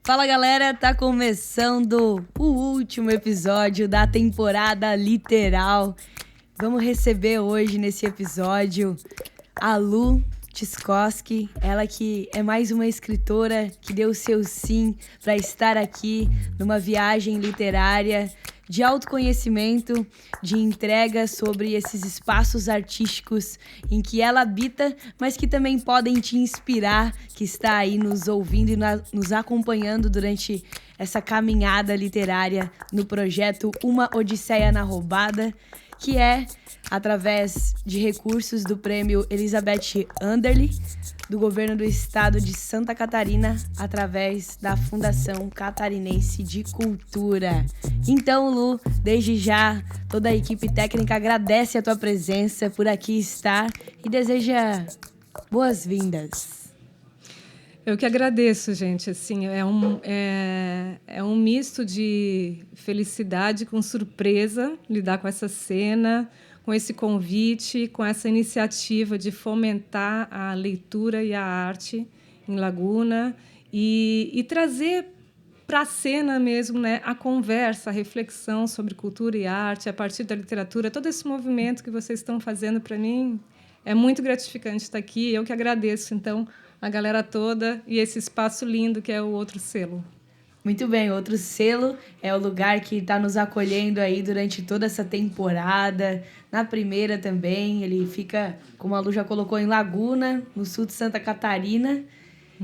Fala galera, tá começando o último episódio da temporada literal. Vamos receber hoje nesse episódio a Lu Tchaikovsky, ela que é mais uma escritora que deu o seu sim para estar aqui numa viagem literária de autoconhecimento, de entrega sobre esses espaços artísticos em que ela habita, mas que também podem te inspirar, que está aí nos ouvindo e nos acompanhando durante essa caminhada literária no projeto Uma Odisseia na Roubada, que é através de recursos do prêmio Elizabeth Anderle, do governo do estado de Santa Catarina, através da Fundação Catarinense de Cultura. Então, Lu, desde já, toda a equipe técnica agradece a tua presença por aqui estar e deseja boas-vindas. Eu que agradeço, gente. Assim, é um misto de felicidade com surpresa lidar com essa cena, com esse convite, com essa iniciativa de fomentar a leitura e a arte em Laguna e trazer para a cena mesmo, né, a conversa, a reflexão sobre cultura e arte a partir da literatura. Todo esse movimento que vocês estão fazendo, para mim, é muito gratificante estar aqui. Eu que agradeço, então, a galera toda e esse espaço lindo que é o Outro Selo. Muito bem, Outro Selo é o lugar que está nos acolhendo aí durante toda essa temporada. Na primeira também, ele fica, como a Lu já colocou, em Laguna, no sul de Santa Catarina.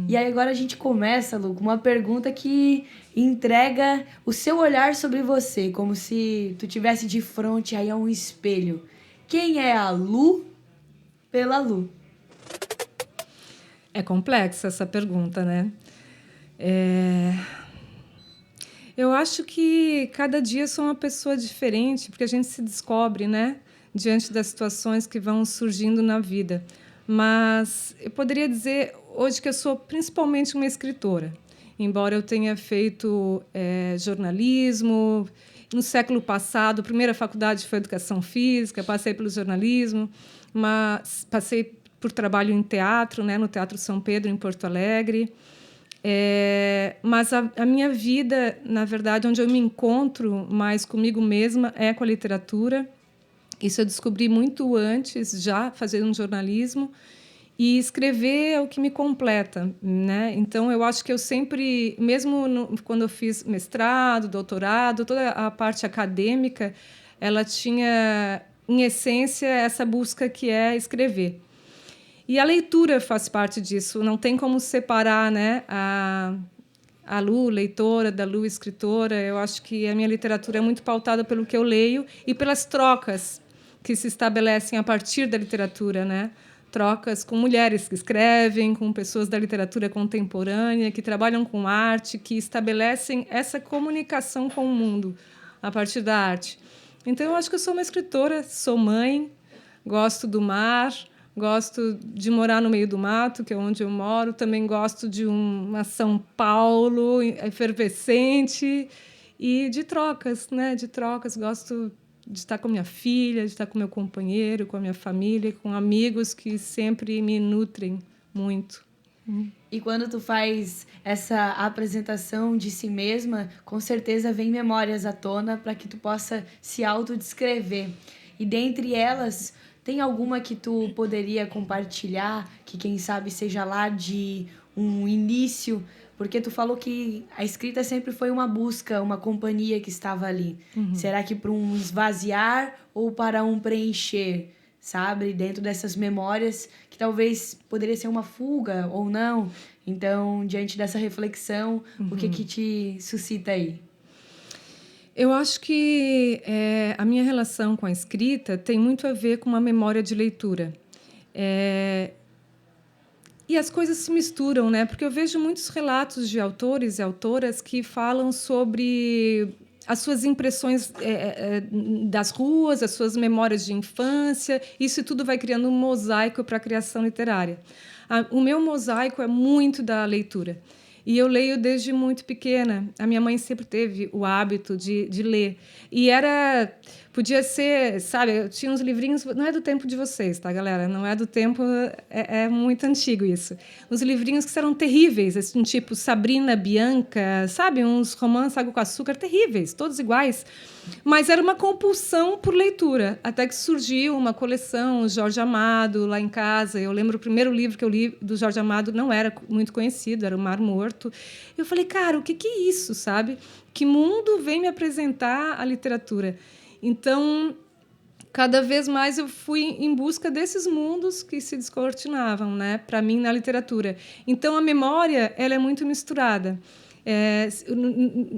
E aí agora a gente começa, Lu, com uma pergunta que entrega o seu olhar sobre você, como se tu tivesse de frente aí a um espelho. Quem é a Lu pela Lu? É complexa essa pergunta, né? Eu acho que cada dia sou uma pessoa diferente, porque a gente se descobre, né, diante das situações que vão surgindo na vida. Mas eu poderia dizer hoje que eu sou principalmente uma escritora, embora eu tenha feito jornalismo. No século passado, a primeira faculdade foi Educação Física, passei pelo jornalismo, mas passei por trabalho em teatro, né, no Teatro São Pedro, em Porto Alegre. Mas a minha vida, na verdade, onde eu me encontro mais comigo mesma é com a literatura. Isso eu descobri muito antes, já fazendo jornalismo. E escrever é o que me completa, né? Então, eu acho que eu sempre, mesmo quando eu fiz mestrado, doutorado, toda a parte acadêmica, ela tinha, em essência, essa busca que é escrever. E a leitura faz parte disso, não tem como separar, né, a Lu, leitora, da Lu, escritora. Eu acho que a minha literatura é muito pautada pelo que eu leio e pelas trocas que se estabelecem a partir da literatura, né? Trocas com mulheres que escrevem, com pessoas da literatura contemporânea, que trabalham com arte, que estabelecem essa comunicação com o mundo a partir da arte. Então, eu acho que eu sou uma escritora, sou mãe, gosto do mar, gosto de morar no meio do mato, que é onde eu moro. Também gosto de uma São Paulo efervescente e de trocas, né? De trocas. Gosto de estar com minha filha, de estar com meu companheiro, com a minha família, com amigos que sempre me nutrem muito. E quando tu faz essa apresentação de si mesma, com certeza vem memórias à tona para que tu possa se autodescrever. E dentre elas, tem alguma que tu poderia compartilhar, que quem sabe seja lá de um início? Porque tu falou que a escrita sempre foi uma busca, uma companhia que estava ali. Será que para um esvaziar ou para um preencher, sabe? Dentro dessas memórias, que talvez poderia ser uma fuga ou não. Então, diante dessa reflexão, o que te suscita aí? Eu acho que a minha relação com a escrita tem muito a ver com uma memória de leitura. E as coisas se misturam, né? Porque eu vejo muitos relatos de autores e autoras que falam sobre as suas impressões das ruas, as suas memórias de infância. Isso tudo vai criando um mosaico para a criação literária. O meu mosaico é muito da leitura. E eu leio desde muito pequena. A minha mãe sempre teve o hábito de ler. E podia ser, sabe, eu tinha uns livrinhos, não é do tempo de vocês, tá, galera? Não é do tempo, é muito antigo isso. Uns livrinhos que eram terríveis, assim, tipo Sabrina, Bianca, sabe? Uns romances água com açúcar terríveis, todos iguais. Mas era uma compulsão por leitura, até que surgiu uma coleção, Jorge Amado, lá em casa. Eu lembro o primeiro livro que eu li do Jorge Amado, não era muito conhecido, era O Mar Morto. Eu falei, cara, o que é isso, sabe? Que mundo vem me apresentar a literatura? Então, cada vez mais eu fui em busca desses mundos que se descortinavam, né, para mim, na literatura. Então, a memória ela é muito misturada.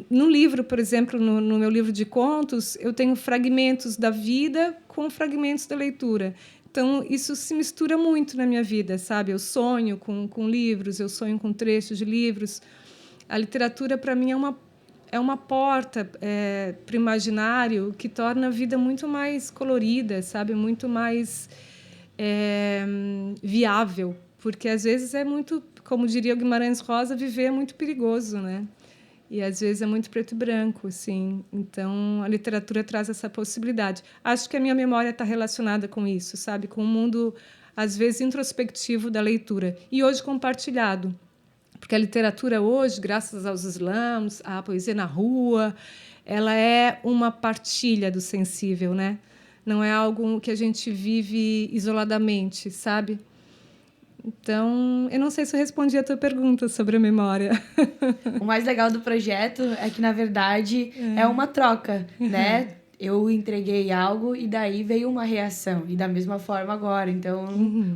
No livro, por exemplo, no meu livro de contos, eu tenho fragmentos da vida com fragmentos da leitura. Então, isso se mistura muito na minha vida, sabe? Eu sonho com livros, eu sonho com trechos de livros. A literatura, para mim, é uma porta para o imaginário que torna a vida muito mais colorida, sabe? Muito mais viável. Porque, às vezes, é muito, como diria o Guimarães Rosa, viver é muito perigoso, né? E, às vezes, é muito preto e branco, assim. Então, a literatura traz essa possibilidade. Acho que a minha memória está relacionada com isso, sabe? Com o mundo, às vezes, introspectivo da leitura. E, hoje, compartilhado. Porque a literatura hoje, graças aos slams, à poesia na rua, ela é uma partilha do sensível, né? Não é algo que a gente vive isoladamente, sabe? Então, eu não sei se eu respondi a tua pergunta sobre a memória. O mais legal do projeto é que, na verdade, é uma troca, né? Eu entreguei algo e daí veio uma reação. E da mesma forma agora. Então,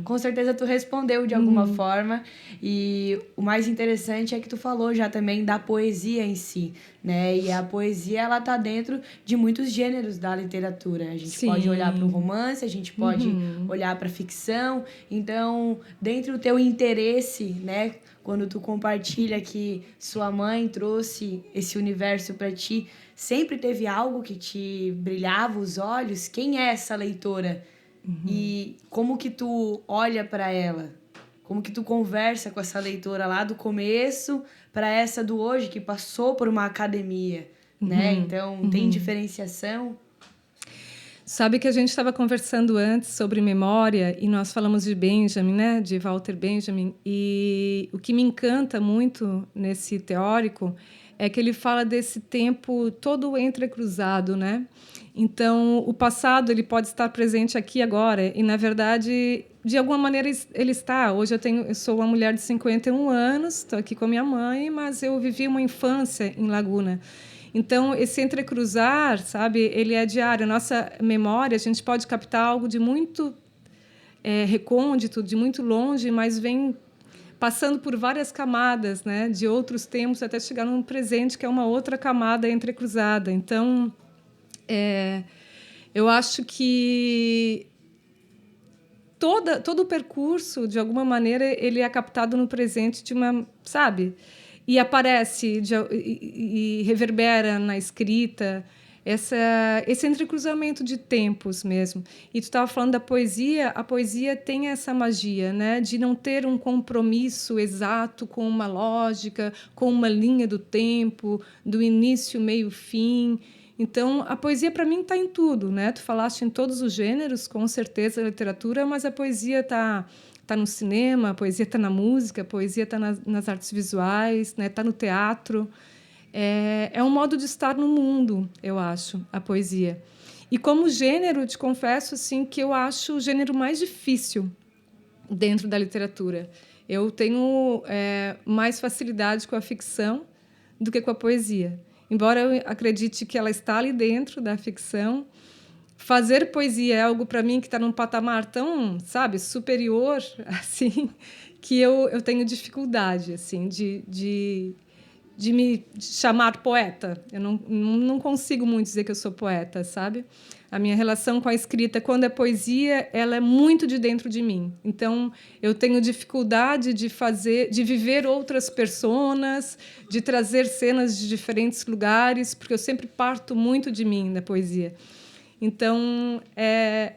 com certeza tu respondeu de alguma forma. E o mais interessante é que tu falou já também da poesia em si, né? E a poesia, ela tá dentro de muitos gêneros da literatura. A gente pode olhar para o romance, a gente pode olhar para a ficção. Então, dentro do teu interesse, né? Quando tu compartilha que sua mãe trouxe esse universo para ti, sempre teve algo que te brilhava os olhos? Quem é essa leitora? E como que tu olha para ela? Como que tu conversa com essa leitora lá do começo para essa do hoje, que passou por uma academia, né? Então, tem diferenciação? Sabe que a gente estava conversando antes sobre memória e nós falamos de Benjamin, né? De Walter Benjamin. E o que me encanta muito nesse teórico é que ele fala desse tempo todo entrecruzado, né? Então, o passado ele pode estar presente aqui agora e, na verdade, de alguma maneira ele está. Hoje eu sou uma mulher de 51 anos, estou aqui com a minha mãe, mas eu vivi uma infância em Laguna. Então, esse entrecruzar, sabe, ele é diário. A nossa memória, a gente pode captar algo de muito recôndito, de muito longe, mas vem passando por várias camadas, né, de outros tempos até chegar num presente que é uma outra camada entrecruzada. Então, eu acho que todo o percurso, de alguma maneira, ele é captado no presente de uma, sabe? E aparece e reverbera na escrita esse entrecruzamento de tempos mesmo. E tu estava falando da poesia, a poesia tem essa magia, né, de não ter um compromisso exato com uma lógica, com uma linha do tempo, do início, meio, fim. Então, a poesia, para mim, está em tudo, né? Tu falaste em todos os gêneros, com certeza, a literatura, mas a poesia está no cinema, a poesia está na música, a poesia está nas artes visuais, né? Está no teatro. É um modo de estar no mundo, eu acho, a poesia. E como gênero, te confesso assim, que eu acho o gênero mais difícil dentro da literatura. Eu tenho mais facilidade com a ficção do que com a poesia. Embora eu acredite que ela está ali dentro da ficção, fazer poesia é algo para mim que está num patamar tão, sabe, superior, assim, que eu tenho dificuldade, assim, de me chamar poeta. Eu não consigo muito dizer que eu sou poeta, sabe? A minha relação com a escrita, quando é poesia, ela é muito de dentro de mim. Então, eu tenho dificuldade de viver outras personas, de trazer cenas de diferentes lugares, porque eu sempre parto muito de mim na poesia. Então, é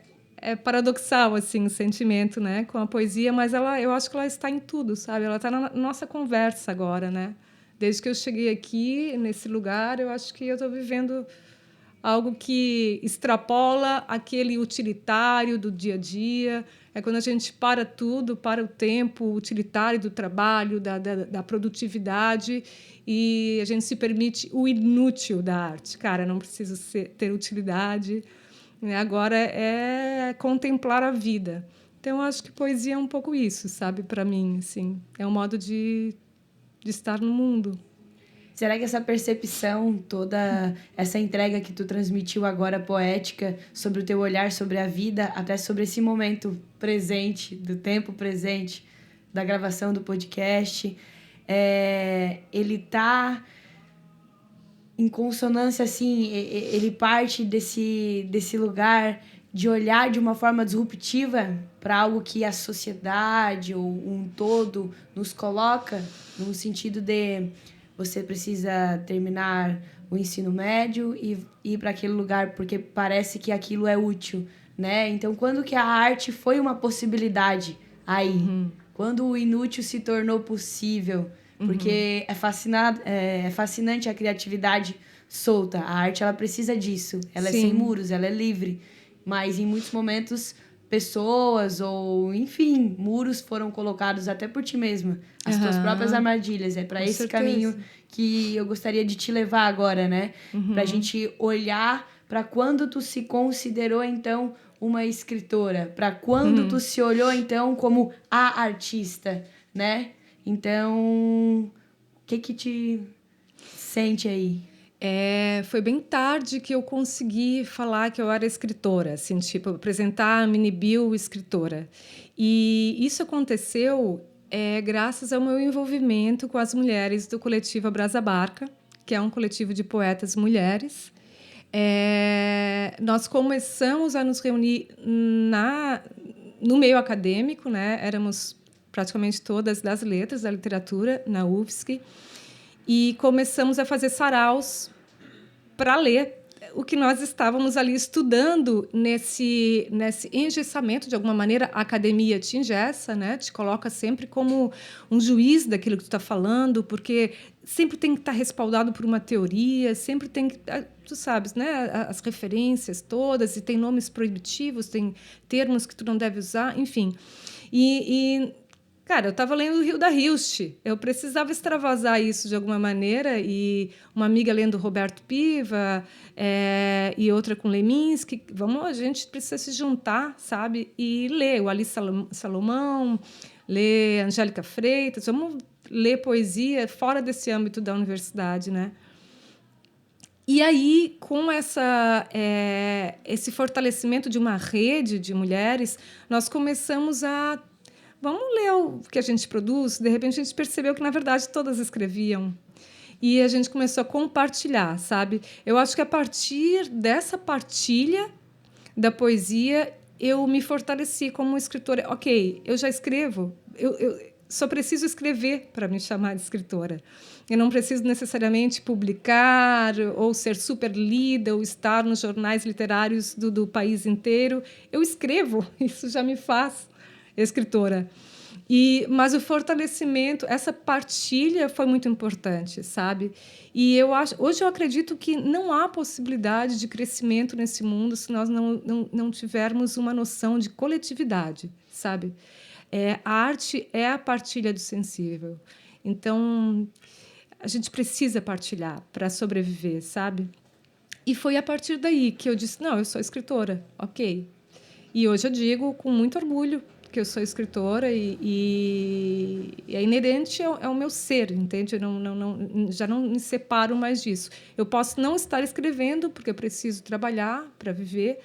é paradoxal, assim, o sentimento, né, com a poesia, mas eu acho que ela está em tudo, sabe? Ela está na nossa conversa agora, né? Desde que eu cheguei aqui, nesse lugar, eu acho que eu estou vivendo algo que extrapola aquele utilitário do dia a dia. É quando a gente para tudo, para o tempo utilitário do trabalho, da produtividade, e a gente se permite o inútil da arte. Cara, não preciso ter utilidade, né? Agora é contemplar a vida. Então, eu acho que poesia é um pouco isso, sabe? Para mim, assim, é um modo de estar no mundo. Será que essa percepção, toda essa entrega que tu transmitiu agora poética sobre o teu olhar sobre a vida, até sobre esse momento presente, do tempo presente, da gravação do podcast, ele tá em consonância, assim, ele parte desse lugar de olhar de uma forma disruptiva para algo que a sociedade ou um todo nos coloca, no sentido de você precisa terminar o ensino médio e ir para aquele lugar porque parece que aquilo é útil, né? Então, quando que a arte foi uma possibilidade aí? Uhum. Quando o inútil se tornou possível? Porque é fascinante a criatividade solta. A arte, ela precisa disso. Ela Sim. é sem muros, ela é livre. Mas, em muitos momentos, pessoas ou, enfim, muros foram colocados até por ti mesma. As tuas próprias armadilhas. É para esse certeza. Caminho que eu gostaria de te levar agora, né? Pra gente olhar para quando tu se considerou, então, uma escritora. Para quando tu se olhou, então, como a artista, né? Então, o que te sente aí? Foi bem tarde que eu consegui falar que eu era escritora, assim, tipo, apresentar a mini bio escritora. E isso aconteceu graças ao meu envolvimento com as mulheres do coletivo Abrasa Barca, que é um coletivo de poetas mulheres. Nós começamos a nos reunir no meio acadêmico, né? Éramos praticamente todas das letras, da literatura, na UFSC, e começamos a fazer saraus para ler o que nós estávamos ali estudando nesse engessamento, de alguma maneira. A academia te engessa, né? Te coloca sempre como um juiz daquilo que tu está falando, porque sempre tem que estar respaldado por uma teoria, sempre tem que... Tu sabes, né? As referências todas, e tem nomes proibitivos, tem termos que tu não deve usar, enfim. Cara, eu estava lendo o Rio da Hilst, eu precisava extravasar isso de alguma maneira, e uma amiga lendo Roberto Piva, e outra com Leminski. A gente precisa se juntar, sabe? E ler o Alice Salomão, ler Angélica Freitas, vamos ler poesia fora desse âmbito da universidade, né? E aí, com esse fortalecimento de uma rede de mulheres, nós começamos a... Vamos ler o que a gente produz. De repente, a gente percebeu que, na verdade, todas escreviam. E a gente começou a compartilhar, sabe? Eu acho que, a partir dessa partilha da poesia, eu me fortaleci como escritora. Ok, eu já escrevo. Eu só preciso escrever para me chamar de escritora. Eu não preciso necessariamente publicar ou ser super lida ou estar nos jornais literários do país inteiro. Eu escrevo, isso já me faz escritora. Mas o fortalecimento, essa partilha foi muito importante, sabe? E hoje eu acredito que não há possibilidade de crescimento nesse mundo se nós não tivermos uma noção de coletividade, sabe? A arte é a partilha do sensível. Então, a gente precisa partilhar para sobreviver, sabe? E foi a partir daí que eu disse, não, eu sou escritora, ok. E hoje eu digo com muito orgulho que eu sou escritora, e é inerente ao meu ser, entende? Eu já não me separo mais disso. Eu posso não estar escrevendo, porque eu preciso trabalhar para viver,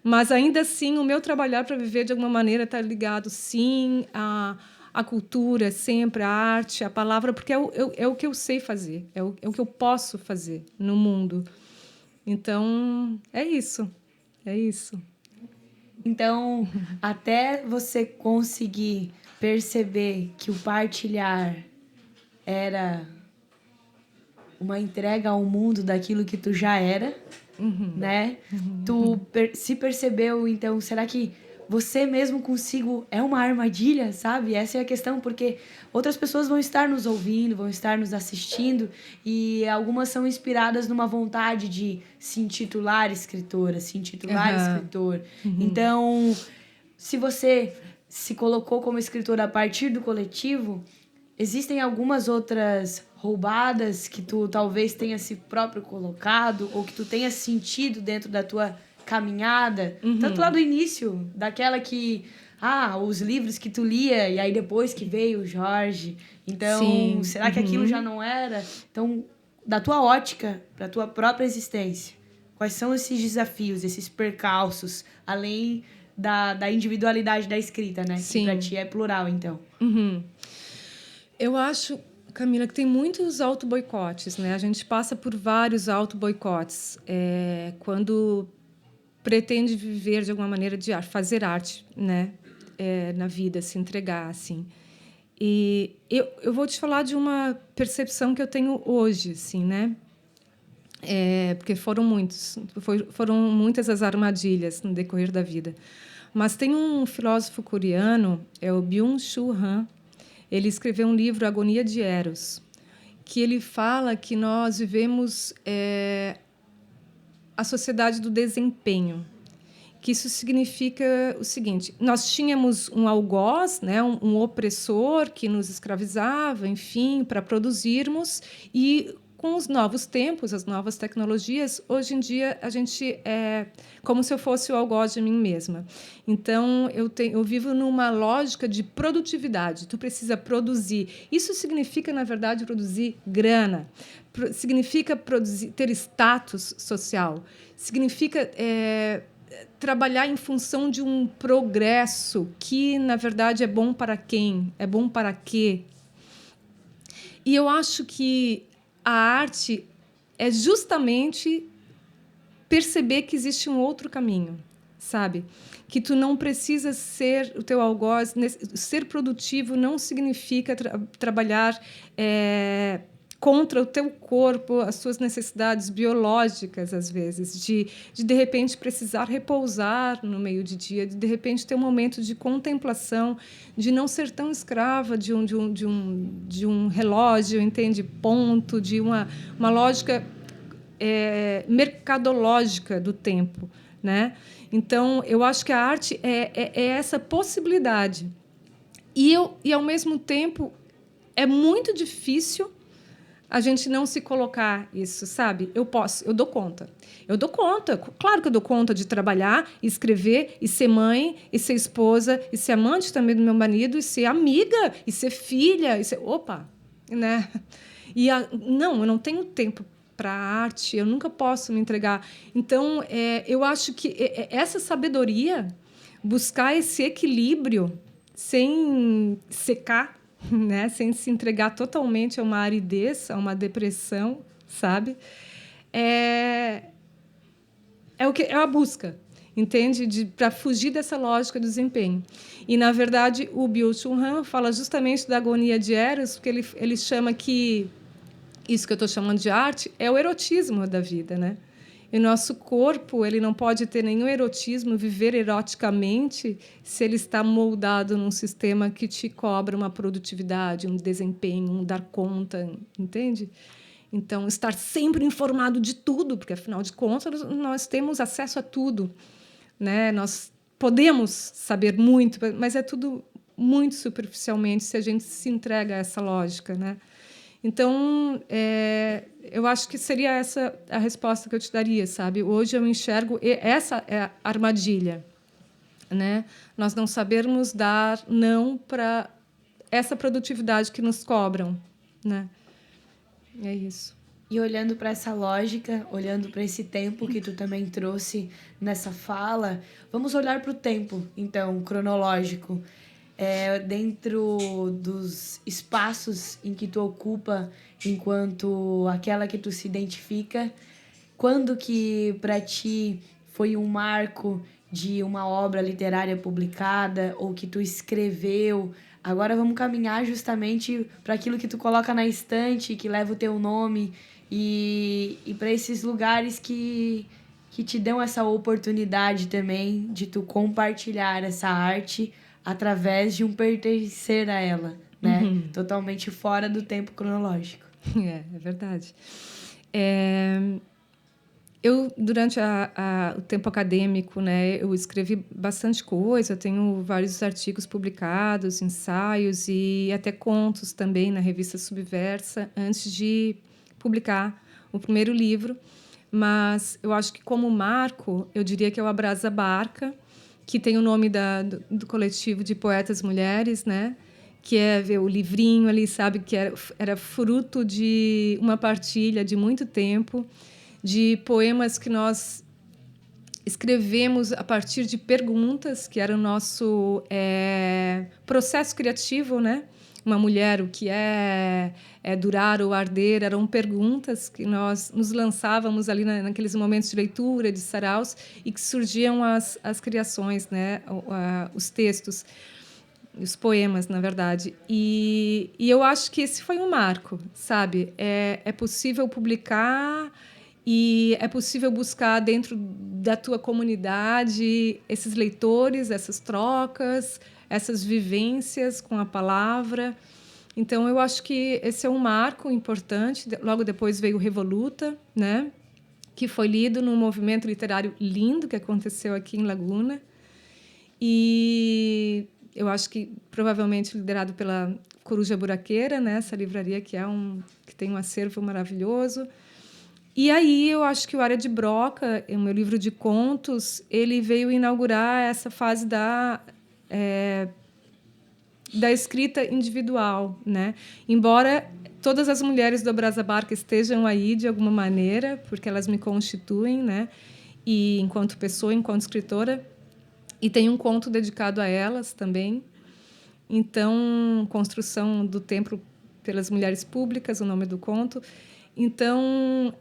mas, ainda assim, o meu trabalhar para viver, de alguma maneira, está ligado, sim, à cultura, sempre, à arte, à palavra, porque é o que eu sei fazer, é o que eu posso fazer no mundo. Então, é isso. É isso. Então, até você conseguir perceber que o partilhar era uma entrega ao mundo daquilo que tu já era, né? Tu se percebeu, então, será que você mesmo consigo é uma armadilha, sabe? Essa é a questão, porque outras pessoas vão estar nos ouvindo, vão estar nos assistindo, e algumas são inspiradas numa vontade de se intitular escritora, se intitular escritor. Então, se você se colocou como escritora a partir do coletivo, existem algumas outras roubadas que tu talvez tenha se próprio colocado ou que tu tenha sentido dentro da tua caminhada, tanto lá do início, daquela que os livros que tu lia e aí depois que veio o Jorge. Então, Sim. será que aquilo já não era? Então, da tua ótica, da tua própria existência, quais são esses desafios, esses percalços, além da individualidade da escrita, né? Sim. Que pra ti é plural, então. Eu acho, Camila, que tem muitos auto-boicotes, né? A gente passa por vários auto-boicotes. Quando pretende viver de alguma maneira de arte, fazer arte, né? Na vida, se entregar, assim. E eu vou te falar de uma percepção que eu tenho hoje, assim, né? Porque foram muitas as armadilhas no decorrer da vida. Mas tem um filósofo coreano, é o Byung-Chul Han. Ele escreveu um livro, Agonia de Eros, que ele fala que nós vivemos a sociedade do desempenho. Que isso significa o seguinte: nós tínhamos um algoz, né, um opressor que nos escravizava, enfim, para produzirmos, e com os novos tempos, as novas tecnologias, hoje em dia a gente é como se eu fosse o algoz de mim mesma. Então eu vivo numa lógica de produtividade. Tu precisa produzir. Isso significa, na verdade, produzir grana. Significa ter status social. Significa trabalhar em função de um progresso que, na verdade, é bom para quem? É bom para quê? E eu acho que a arte é justamente perceber que existe um outro caminho, sabe? Que tu não precisa ser o teu algoz. Ser produtivo não significa trabalhar contra o teu corpo, as suas necessidades biológicas, às vezes, de repente precisar repousar no meio de dia, de repente ter um momento de contemplação, de não ser tão escrava de um relógio, entende? Ponto, de uma lógica mercadológica do tempo, né? Então, eu acho que a arte é essa possibilidade. E ao mesmo tempo, é muito difícil a gente não se colocar isso, sabe? Eu dou conta. Claro que eu dou conta de trabalhar, escrever, e ser mãe, e ser esposa, e ser amante também do meu marido, e ser amiga, e ser filha, e ser... Opa! Né? Não, eu não tenho tempo para a arte, eu nunca posso me entregar. Então, eu acho que essa sabedoria, buscar esse equilíbrio sem secar, né? Sem se entregar totalmente a uma aridez, a uma depressão, sabe? É a busca, entende? Para fugir dessa lógica do desempenho. E, na verdade, o Byung-Chul Han fala justamente da agonia de Eros, porque ele chama que isso que eu estou chamando de arte é o erotismo da vida, né? E o nosso corpo, ele não pode ter nenhum erotismo, viver eroticamente, se ele está moldado num sistema que te cobra uma produtividade, um desempenho, um dar conta, entende? Então, estar sempre informado de tudo, porque, afinal de contas, nós temos acesso a tudo, né? Nós podemos saber muito, mas é tudo muito superficialmente se a gente se entrega a essa lógica, né? Então, eu acho que seria essa a resposta que eu te daria, sabe? Hoje eu enxergo essa é a armadilha, né? Nós não sabermos dar não para essa produtividade que nos cobram, né? É isso. E olhando para essa lógica, olhando para esse tempo que tu também trouxe nessa fala, vamos olhar para o tempo, então, cronológico. Dentro dos espaços em que tu ocupa enquanto aquela que tu se identifica, quando que para ti foi um marco de uma obra literária publicada ou que tu escreveu? Agora vamos caminhar justamente para aquilo que tu coloca na estante, que leva o teu nome, e para esses lugares que que te dão essa oportunidade também de tu compartilhar essa arte através de um pertencer a ela, né? Totalmente fora do tempo cronológico. É verdade. Eu, durante o tempo acadêmico, né, eu escrevi bastante coisa, eu tenho vários artigos publicados, ensaios e até contos também na revista Subversa, antes de publicar o primeiro livro. Mas eu acho que, como marco, eu diria que é o Abrasa Barca, que tem o nome do coletivo de poetas mulheres, né? Que é ver o livrinho ali, sabe, que era fruto de uma partilha de muito tempo, de poemas que nós escrevemos a partir de perguntas, que era o nosso processo criativo, né? Uma mulher, o que é durar ou arder, eram perguntas que nós nos lançávamos ali naqueles momentos de leitura, de saraus, e que surgiam as criações, né? Os textos, os poemas, na verdade. E eu acho que esse foi um marco, sabe? É possível publicar e é possível buscar dentro da tua comunidade esses leitores, essas trocas, essas vivências com a palavra. Então, eu acho que esse é um marco importante. Logo depois veio o Revoluta, né? Que foi lido num movimento literário lindo que aconteceu aqui em Laguna. E eu acho que provavelmente liderado pela Coruja Buraqueira, né? Essa livraria que tem um acervo maravilhoso. E aí eu acho que o Área de Broca, o meu livro de contos, ele veio inaugurar essa fase da escrita individual, né? Embora todas as mulheres do Abrasa Barca estejam aí de alguma maneira, porque elas me constituem, né? E enquanto pessoa, enquanto escritora, e tem um conto dedicado a elas também. Então, Construção do Templo pelas Mulheres Públicas, o nome do conto. Então,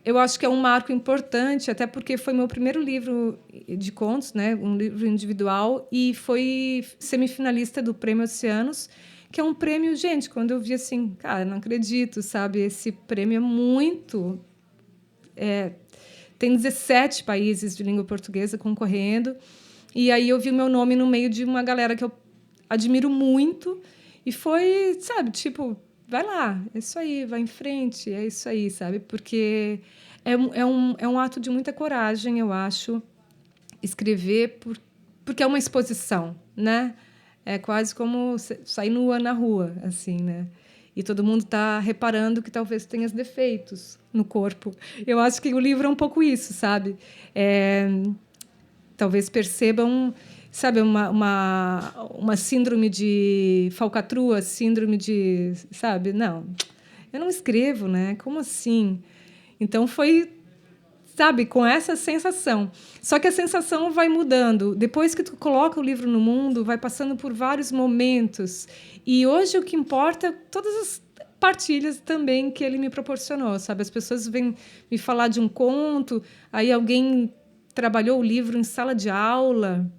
eu acho que é um marco importante, até porque foi meu primeiro livro de contos, né? Um livro individual, e foi semifinalista do Prêmio Oceanos, que é um prêmio, gente, quando eu vi assim, cara, não acredito, sabe? Esse prêmio é muito... tem 17 países de língua portuguesa concorrendo, e aí eu vi o meu nome no meio de uma galera que eu admiro muito, e foi, sabe, tipo... vai lá, é isso aí, vai em frente, é isso aí, sabe? Porque é um ato de muita coragem, eu acho, escrever, porque é uma exposição, né? É quase como sair nua na rua, assim, né? E todo mundo está reparando que talvez tenha defeitos no corpo. Eu acho que o livro é um pouco isso, sabe? Talvez percebam, sabe, uma síndrome de falcatrua, síndrome de, sabe, não, eu não escrevo, né? Como assim? Então foi, sabe, com essa sensação. Só que a sensação vai mudando. Depois que tu coloca o livro no mundo, vai passando por vários momentos. E hoje o que importa é todas as partilhas também que ele me proporcionou, sabe? As pessoas vêm me falar de um conto, aí alguém trabalhou o livro em sala de aula,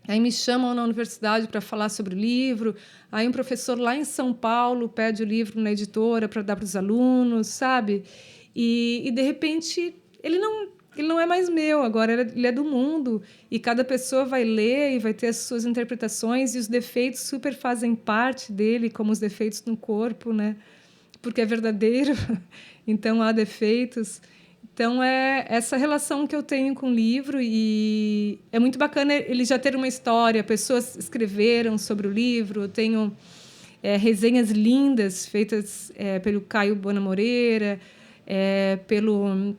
aí me chamam na universidade para falar sobre o livro, aí um professor lá em São Paulo pede o livro na editora para dar para os alunos, sabe? E de repente, ele não é mais meu, agora ele é do mundo, e cada pessoa vai ler e vai ter as suas interpretações, e os defeitos super fazem parte dele, como os defeitos no corpo, né? Porque é verdadeiro, então há defeitos. Então, é essa relação que eu tenho com o livro, e é muito bacana ele já ter uma história. Pessoas escreveram sobre o livro, eu tenho resenhas lindas feitas pelo Caio Bona Moreira, pelo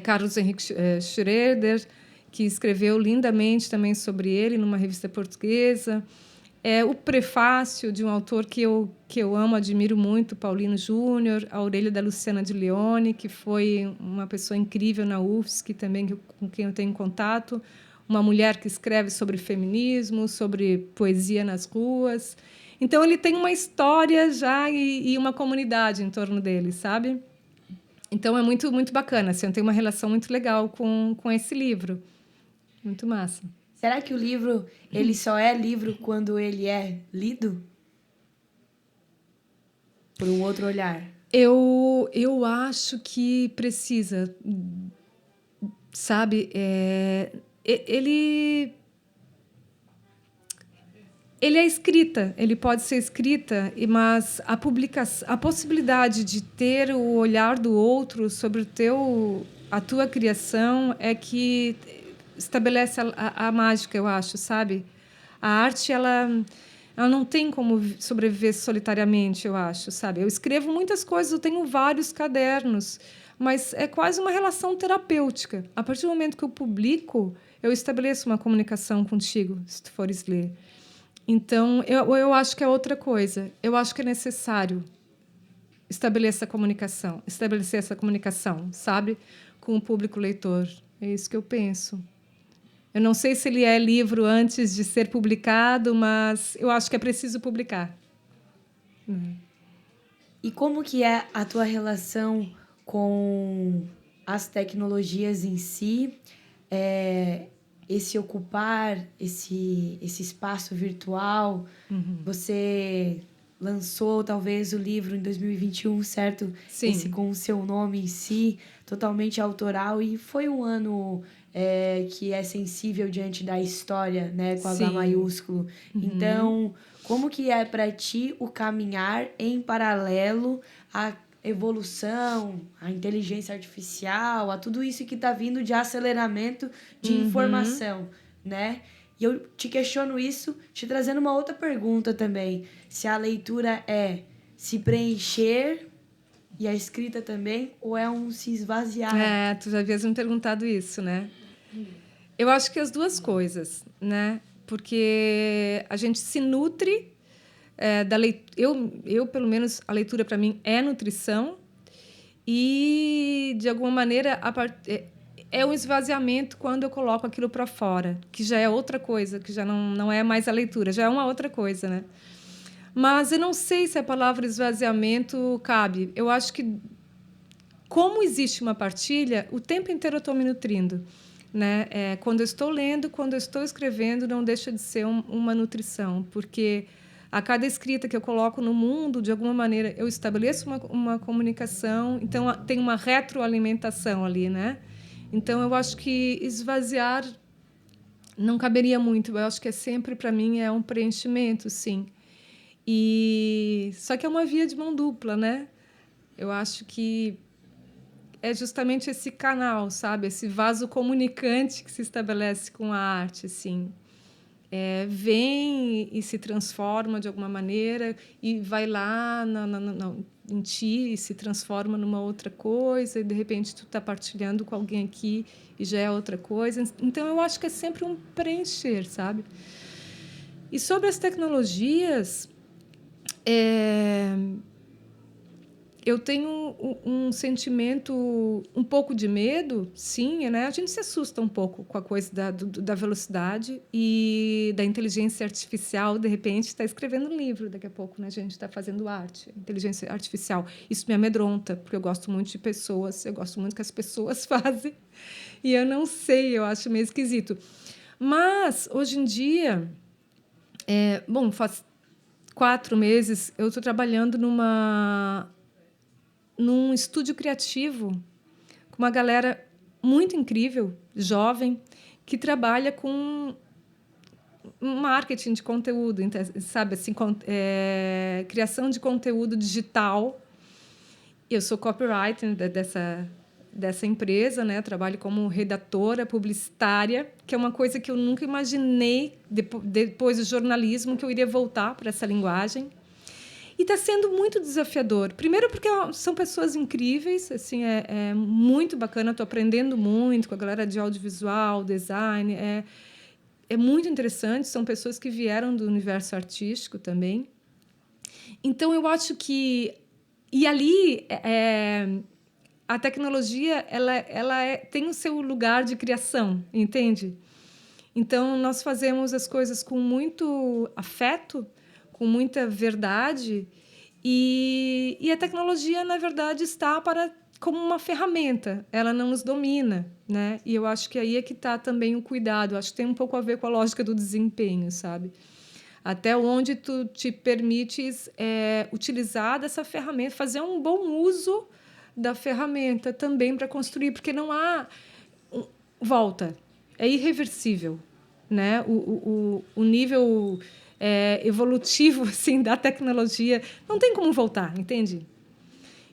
Carlos Henrique Schroeder, que escreveu lindamente também sobre ele numa revista portuguesa. O prefácio de um autor que eu amo, admiro muito, Paulino Júnior, a orelha da Luciana de Leone, que foi uma pessoa incrível na UFSC, também com quem eu tenho contato, uma mulher que escreve sobre feminismo, sobre poesia nas ruas. Então, ele tem uma história já e uma comunidade em torno dele, sabe? Então, é muito, muito bacana. Assim, eu tenho uma relação muito legal com esse livro. Muito massa. Será que o livro ele só é livro quando ele é lido? Por um outro olhar. Eu acho que precisa sabe? Ele é escrita, ele pode ser escrita, mas a possibilidade de ter o olhar do outro sobre a tua criação é que estabelece a mágica, eu acho, sabe? A arte, ela não tem como sobreviver solitariamente, eu acho, sabe? Eu escrevo muitas coisas, eu tenho vários cadernos, mas é quase uma relação terapêutica. A partir do momento que eu publico, eu estabeleço uma comunicação contigo, se tu fores ler. Então, eu acho que é outra coisa. Eu acho que é necessário estabelecer essa comunicação, sabe? Com o público leitor. É isso que eu penso. Eu não sei se ele é livro antes de ser publicado, mas eu acho que é preciso publicar. E como que é a tua relação com as tecnologias em si? Esse ocupar esse espaço virtual. Você lançou talvez o livro em 2021, certo? Sim. Esse com o seu nome em si, totalmente autoral, e foi um ano que é sensível diante da história, né, com H maiúsculo. Então, como que é para ti o caminhar em paralelo à evolução, à inteligência artificial, a tudo isso que está vindo de aceleramento de informação, né? E eu te questiono isso, te trazendo uma outra pergunta também. Se a leitura é se preencher e a escrita também, ou é um se esvaziar? Tu já havias me perguntado isso, né? Eu acho que as duas coisas, né? Porque a gente se nutre da leitura. Eu, pelo menos, a leitura para mim é nutrição e, de alguma maneira, é um esvaziamento quando eu coloco aquilo para fora, que já é outra coisa, que já não é mais a leitura, já é uma outra coisa, né? Mas eu não sei se a palavra esvaziamento cabe. Eu acho que, como existe uma partilha, o tempo inteiro eu estou me nutrindo, né? Quando eu estou lendo, quando eu estou escrevendo, não deixa de ser uma nutrição, porque a cada escrita que eu coloco no mundo, de alguma maneira, eu estabeleço uma comunicação, então tem uma retroalimentação ali, né? Então, eu acho que esvaziar não caberia muito. Eu acho que sempre, para mim, é um preenchimento, sim. Só que é uma via de mão dupla, né? Eu acho que é justamente esse canal, sabe? Esse vaso comunicante que se estabelece com a arte, assim. Vem e se transforma de alguma maneira e vai lá em ti e se transforma numa outra coisa e, de repente, tu está partilhando com alguém aqui e já é outra coisa. Então, eu acho que é sempre um preencher, sabe? E sobre as tecnologias, eu tenho um sentimento um pouco de medo, sim, né? A gente se assusta um pouco com a coisa da velocidade e da inteligência artificial. De repente, está escrevendo um livro, daqui a pouco, né? A gente está fazendo arte, inteligência artificial. Isso me amedronta, porque eu gosto muito de pessoas, eu gosto muito que as pessoas fazem. E eu não sei, eu acho meio esquisito. Mas, hoje em dia, faz 4 meses, eu estou trabalhando num estúdio criativo com uma galera muito incrível, jovem, que trabalha com marketing de conteúdo, sabe, assim, criação de conteúdo digital. Eu sou copywriter dessa empresa, né? Eu trabalho como redatora publicitária, que é uma coisa que eu nunca imaginei, depois do jornalismo, que eu iria voltar para essa linguagem. E está sendo muito desafiador. Primeiro porque são pessoas incríveis, assim, é muito bacana, estou aprendendo muito com a galera de audiovisual, design, é muito interessante, são pessoas que vieram do universo artístico também. Então, eu acho que... E ali, a tecnologia tem o seu lugar de criação, entende? Então, nós fazemos as coisas com muito afeto, com muita verdade, e a tecnologia, na verdade, está como uma ferramenta, ela não nos domina, né? E eu acho que aí é que está também o cuidado, acho que tem um pouco a ver com a lógica do desempenho, sabe? Até onde tu te permites utilizar dessa ferramenta, fazer um bom uso da ferramenta também para construir, porque não há volta. É irreversível, né? O nível evolutivo assim, da tecnologia não tem como voltar, entende?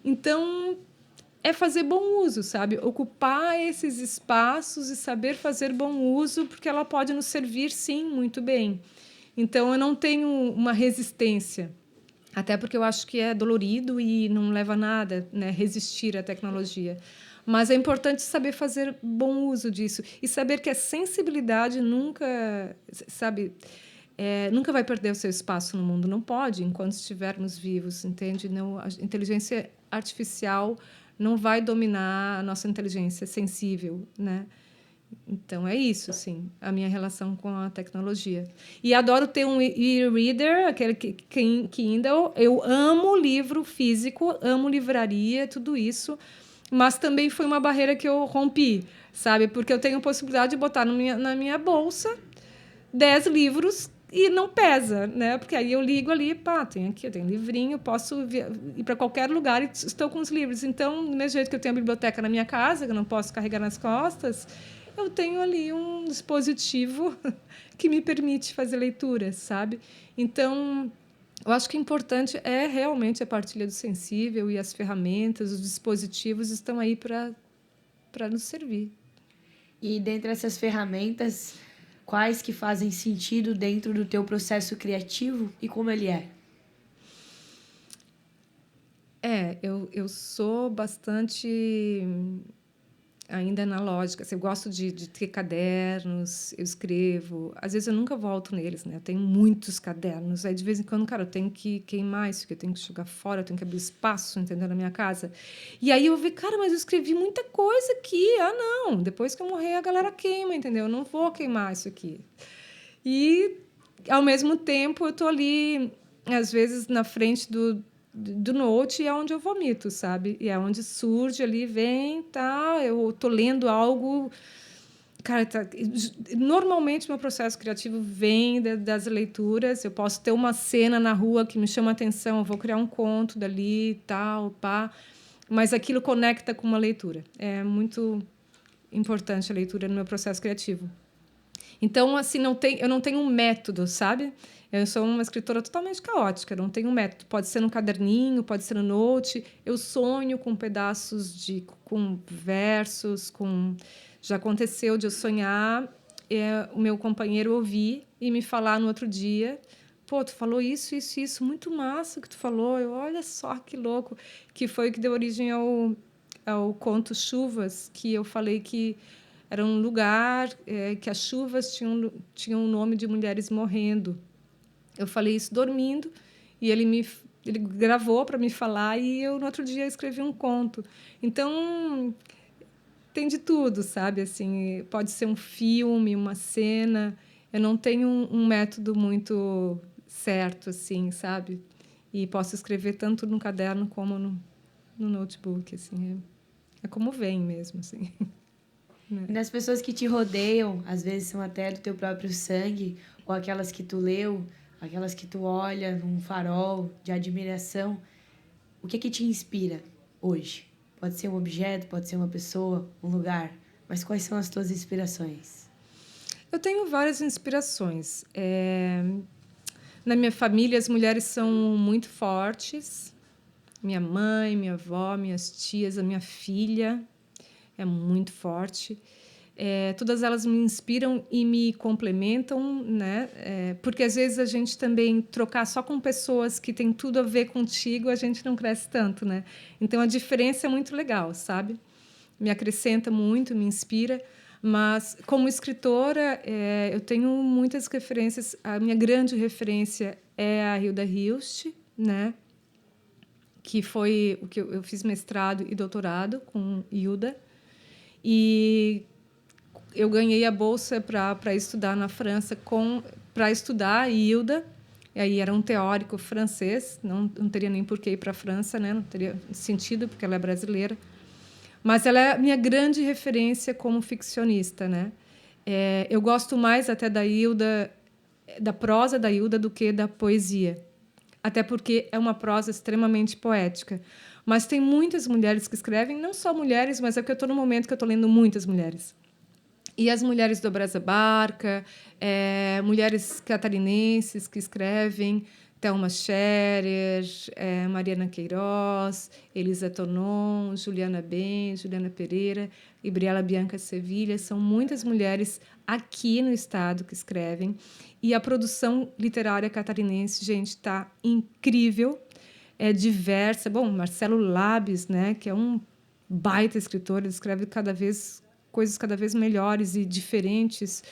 Então, é fazer bom uso, sabe? Ocupar esses espaços e saber fazer bom uso, porque ela pode nos servir, sim, muito bem. Então, eu não tenho uma resistência, até porque eu acho que é dolorido e não leva a nada, né, resistir à tecnologia. Mas é importante saber fazer bom uso disso e saber que a sensibilidade nunca, sabe, nunca vai perder o seu espaço no mundo. Não pode, enquanto estivermos vivos, entende? Não, a inteligência artificial não vai dominar a nossa inteligência sensível, né? Então, é isso, sim, a minha relação com a tecnologia. E adoro ter um e-reader, aquele Kindle. Eu amo livro físico, amo livraria, tudo isso. Mas também foi uma barreira que eu rompi, sabe? Porque eu tenho a possibilidade de botar na minha bolsa 10 livros e não pesa, né? Porque aí eu ligo ali, pá, tem aqui, eu tenho livrinho, posso ir para qualquer lugar e estou com os livros. Então, do mesmo jeito que eu tenho a biblioteca na minha casa, que eu não posso carregar nas costas, eu tenho ali um dispositivo que me permite fazer leituras, sabe? Então, eu acho que o importante é realmente a partilha do sensível e as ferramentas, os dispositivos estão aí para nos servir. E dentre essas ferramentas, quais que fazem sentido dentro do teu processo criativo e como ele é? Eu sou bastante ainda analógica. Assim, eu gosto de ter cadernos, eu escrevo. Às vezes eu nunca volto neles, né? Eu tenho muitos cadernos. Aí, de vez em quando, cara, eu tenho que queimar isso, que eu tenho que jogar fora, eu tenho que abrir espaço, entendeu? Na minha casa. E aí eu vi, cara, mas eu escrevi muita coisa aqui. Ah, não. Depois que eu morrer, a galera queima, entendeu? Eu não vou queimar isso aqui. E, ao mesmo tempo, eu tô ali, às vezes, na frente do note, é onde eu vomito, sabe? E é onde surge ali, vem, tá, eu tô lendo algo. Cara, normalmente meu processo criativo vem das leituras. Eu posso ter uma cena na rua que me chama a atenção, eu vou criar um conto dali, tal, pá, mas aquilo conecta com uma leitura. É muito importante a leitura no meu processo criativo. Então, assim, eu não tenho um método, sabe? Eu sou uma escritora totalmente caótica, não tenho um método. Pode ser no caderninho, pode ser no note. Eu sonho com pedaços com versos, com... Já aconteceu de eu sonhar, o meu companheiro ouvir e me falar no outro dia: pô, tu falou isso, isso, isso, muito massa que tu falou. Eu, olha só que louco. Que foi o que deu origem ao conto Chuvas, que eu falei que era um lugar que as chuvas tinham o nome de mulheres morrendo. Eu falei isso dormindo e ele gravou para me falar e eu, no outro dia, escrevi um conto. Então, tem de tudo, sabe? Assim, pode ser um filme, uma cena. Eu não tenho um método muito certo, assim, sabe? E posso escrever tanto no caderno como no notebook, assim. É como vem mesmo, assim. E nas pessoas que te rodeiam, às vezes são até do teu próprio sangue, ou aquelas que tu leu, aquelas que tu olha num farol de admiração, o que te inspira hoje? Pode ser um objeto, pode ser uma pessoa, um lugar, mas quais são as tuas inspirações? Eu tenho várias inspirações. Na minha família, as mulheres são muito fortes. Minha mãe, minha avó, minhas tias, a minha filha é muito forte. Todas elas me inspiram e me complementam, né? Porque às vezes a gente também trocar só com pessoas que têm tudo a ver contigo, a gente não cresce tanto, né? Então a diferença é muito legal, sabe? Me acrescenta muito, me inspira. Mas como escritora, eu tenho muitas referências. A minha grande referência é a Hilda Hilst, né? Que foi o que eu fiz mestrado e doutorado com Hilda. E eu ganhei a bolsa para estudar na França para estudar a Hilda. E aí era um teórico francês, não teria nem por que ir para a França, né? Não teria sentido, porque ela é brasileira. Mas ela é a minha grande referência como ficcionista, né? Eu gosto mais até da prosa da Hilda do que da poesia. Até porque é uma prosa extremamente poética. Mas tem muitas mulheres que escrevem, não só mulheres, mas é porque eu estou no momento que eu estou lendo muitas mulheres. E as mulheres do Brasa Barca, mulheres catarinenses que escrevem, Thelma Scherer, Mariana Queiroz, Elisa Tonon, Juliana Ben, Juliana Pereira e Briela Bianca Sevilha. São muitas mulheres aqui no estado que escrevem. E a produção literária catarinense, gente, está incrível, é diversa. Bom, Marcelo Labes, né, que é um baita escritor, ele escreve coisas cada vez melhores e diferentes.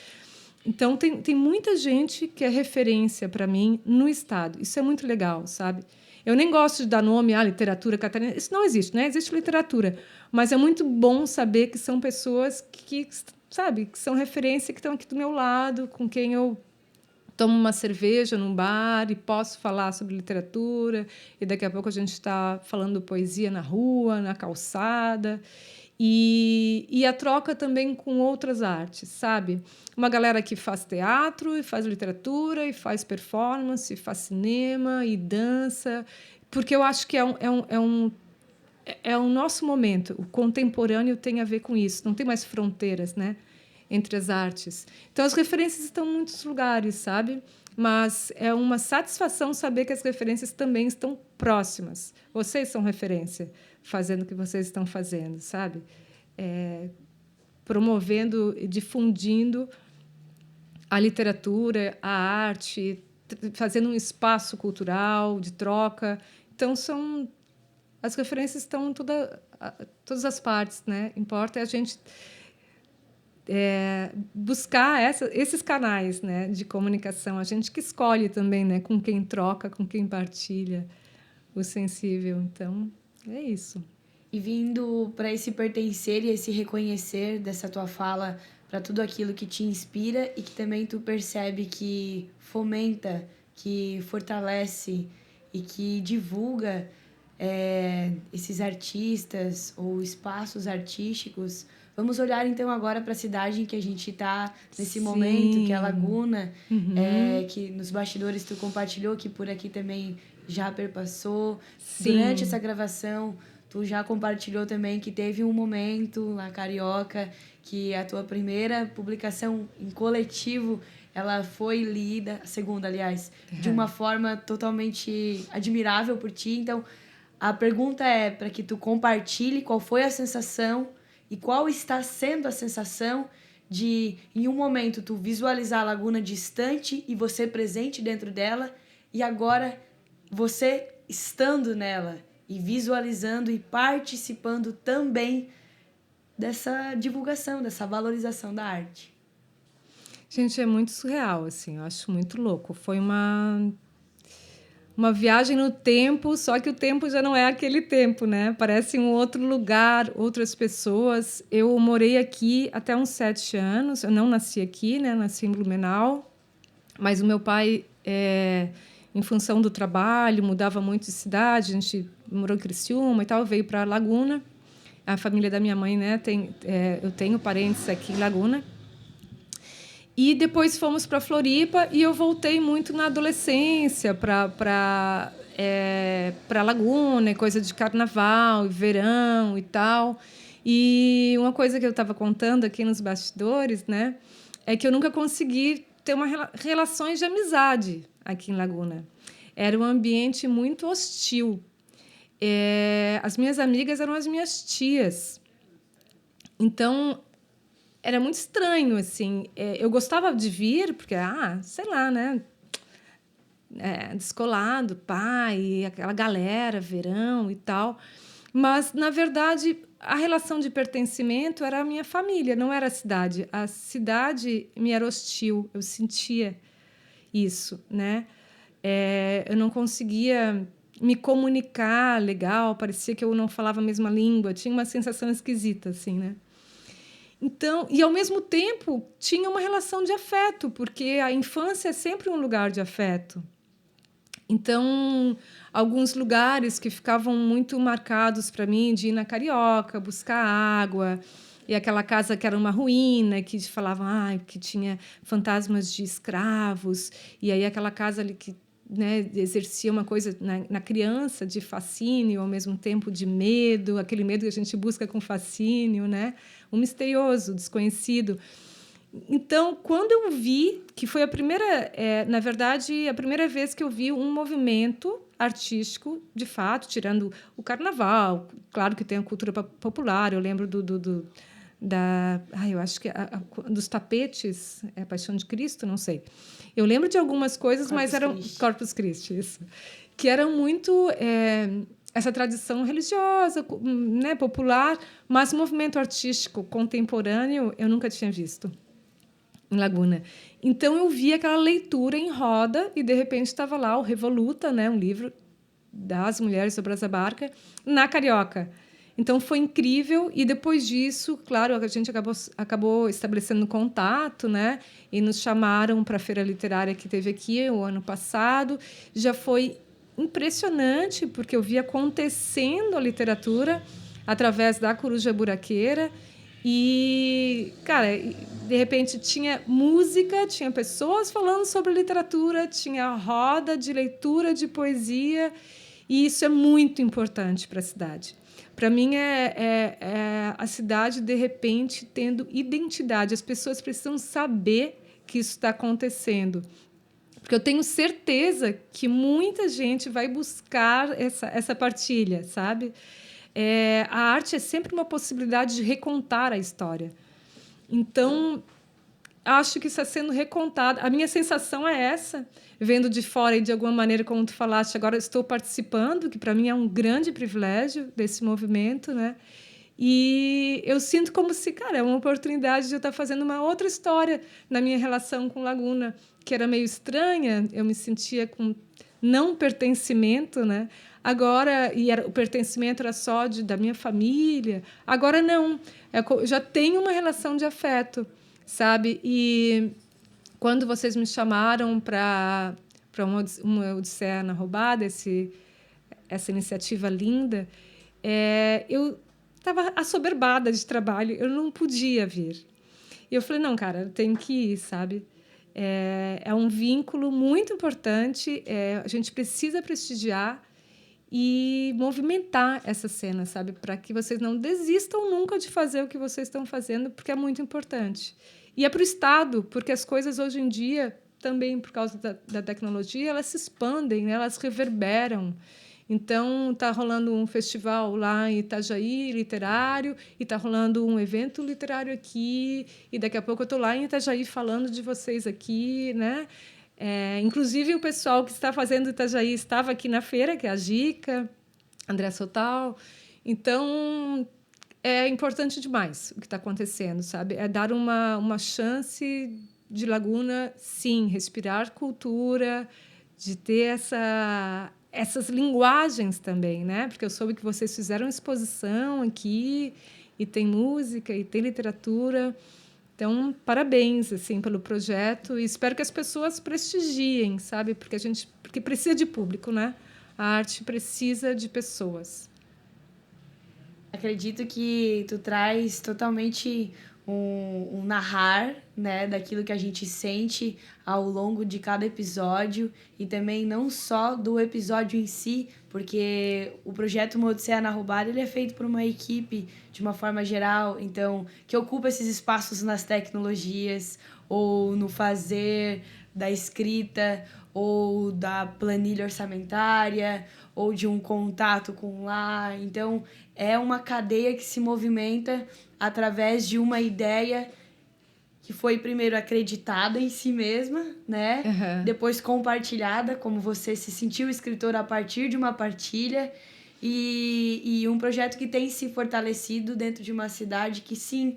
Então, tem muita gente que é referência para mim no estado. Isso é muito legal, sabe? Eu nem gosto de dar nome à literatura catarinense. Isso não existe, né? Existe literatura. Mas é muito bom saber que são pessoas que sabe, que são referência, que estão aqui do meu lado, com quem eu tomo uma cerveja num bar e posso falar sobre literatura. E daqui a pouco a gente está falando poesia na rua, na calçada. E a troca também com outras artes, sabe? Uma galera que faz teatro, e faz literatura, e faz performance, e faz cinema, e dança, porque eu acho que é o nosso momento. O contemporâneo tem a ver com isso, não tem mais fronteiras, né, entre as artes. Então, as referências estão em muitos lugares, sabe? Mas é uma satisfação saber que as referências também estão próximas. Vocês são referência, fazendo o que vocês estão fazendo, sabe? Promovendo e difundindo a literatura, a arte, fazendo um espaço cultural de troca. Então, as referências estão em todas as partes, né? Importa a gente buscar esses canais, né, de comunicação. A gente que escolhe também, né, com quem troca, com quem partilha o sensível. Então, é isso. E vindo para esse pertencer e esse reconhecer dessa tua fala para tudo aquilo que te inspira e que também tu percebe que fomenta, que fortalece e que divulga esses artistas ou espaços artísticos. Vamos olhar, então, agora para a cidade em que a gente está nesse momento, que é Laguna, que nos bastidores tu compartilhou, que por aqui também já perpassou. Sim. Durante essa gravação, tu já compartilhou também que teve um momento lá Carioca, que a tua primeira publicação em coletivo, ela foi lida, a segunda, aliás, de uma forma totalmente admirável por ti. Então, a pergunta é para que tu compartilhe qual foi a sensação e qual está sendo a sensação de, em um momento, tu visualizar a Laguna distante e você presente dentro dela, e agora você estando nela e visualizando e participando também dessa divulgação, dessa valorização da arte. Gente, é muito surreal, assim, eu acho muito louco. Foi uma viagem no tempo, só que o tempo já não é aquele tempo, né? Parece um outro lugar, outras pessoas. Eu morei aqui até uns 7 anos. Eu não nasci aqui, né? Nasci em Blumenau. Mas o meu pai, em função do trabalho, mudava muito de cidade. A gente morou em Criciúma e tal, veio para Laguna. A família da minha mãe, né? Eu tenho parentes aqui em Laguna. E depois fomos para Floripa e eu voltei muito na adolescência para Laguna, coisa de carnaval, e verão e tal. E uma coisa que eu estava contando aqui nos bastidores, né, é que eu nunca consegui ter relações de amizade aqui em Laguna. Era um ambiente muito hostil. As minhas amigas eram as minhas tias. Então, era muito estranho, assim. Eu gostava de vir, porque, sei lá, né? Descolado, pai, aquela galera, verão e tal. Mas, na verdade, a relação de pertencimento era a minha família, não era a cidade. A cidade me era hostil, eu sentia isso, né? Eu não conseguia me comunicar legal, parecia que eu não falava a mesma língua, tinha uma sensação esquisita, assim, né? Então, e ao mesmo tempo tinha uma relação de afeto, porque a infância é sempre um lugar de afeto. Então, alguns lugares que ficavam muito marcados para mim, de ir na Carioca, buscar água, e aquela casa que era uma ruína, que falavam que tinha fantasmas de escravos, e aí aquela casa ali que, né, exercia uma coisa na criança de fascínio, ao mesmo tempo de medo, aquele medo que a gente busca com fascínio, né? O misterioso, o desconhecido. Então, quando eu vi, que foi na verdade, a primeira vez que eu vi um movimento artístico, de fato, tirando o carnaval, claro que tem a cultura popular, eu lembro eu acho que dos tapetes, é a Paixão de Cristo, não sei. Eu lembro de algumas coisas, mas eram Corpus Christi, isso, que eram muito essa tradição religiosa, né, popular, mas movimento artístico contemporâneo eu nunca tinha visto em Laguna. Então eu vi aquela leitura em roda e de repente estava lá o Revoluta, né, um livro das mulheres sobre essa barca na Carioca. Então foi incrível e depois disso, claro, a gente acabou estabelecendo contato, né? E nos chamaram para a feira literária que teve aqui o ano passado. Já foi impressionante porque eu vi acontecendo a literatura através da Coruja Buraqueira e, cara, de repente tinha música, tinha pessoas falando sobre literatura, tinha roda de leitura de poesia e isso é muito importante para a cidade. Para mim, é a cidade, de repente, tendo identidade. As pessoas precisam saber que isso está acontecendo. Porque eu tenho certeza que muita gente vai buscar essa partilha, sabe? A arte é sempre uma possibilidade de recontar a história. Então, acho que está sendo recontado. A minha sensação é essa, vendo de fora e de alguma maneira, como tu falaste, agora estou participando, que para mim é um grande privilégio desse movimento, né? E eu sinto como se, cara, é uma oportunidade de eu estar fazendo uma outra história na minha relação com Laguna, que era meio estranha, eu me sentia com não pertencimento, né? Agora, o pertencimento era só da minha família, agora não, eu já tenho uma relação de afeto, sabe? E quando vocês me chamaram para uma Odisseia na Roubada, essa iniciativa linda, eu estava assoberbada de trabalho, eu não podia vir. E eu falei, não, cara, eu tenho que ir, sabe? É um vínculo muito importante, a gente precisa prestigiar e movimentar essa cena, sabe? Para que vocês não desistam nunca de fazer o que vocês estão fazendo, porque é muito importante. E é para o Estado, porque as coisas hoje em dia, também por causa da tecnologia, elas se expandem, né? Elas reverberam. Então, está rolando um festival lá em Itajaí, literário, e está rolando um evento literário aqui, e daqui a pouco eu estou lá em Itajaí falando de vocês aqui, né? Inclusive, o pessoal que está fazendo Itajaí estava aqui na feira, que é a Gica, André Sotal. Então, é importante demais o que está acontecendo, sabe? É dar uma chance de Laguna, sim, respirar cultura, de ter essas linguagens também, né? Porque eu soube que vocês fizeram exposição aqui, e tem música, e tem literatura. Então, parabéns assim pelo projeto e espero que as pessoas prestigiem, sabe? Porque precisa de público, né? A arte precisa de pessoas. Acredito que tu traz totalmente um narrar, né, daquilo que a gente sente ao longo de cada episódio e também não só do episódio em si, porque o projeto Uma Odisseia na Roubada ele é feito por uma equipe de uma forma geral, então que ocupa esses espaços nas tecnologias ou no fazer da escrita ou da planilha orçamentária ou de um contato com lá. Então, é uma cadeia que se movimenta através de uma ideia que foi primeiro acreditada em si mesma, né? Uhum. Depois compartilhada, como você se sentiu escritor a partir de uma partilha. E um projeto que tem se fortalecido dentro de uma cidade que, sim,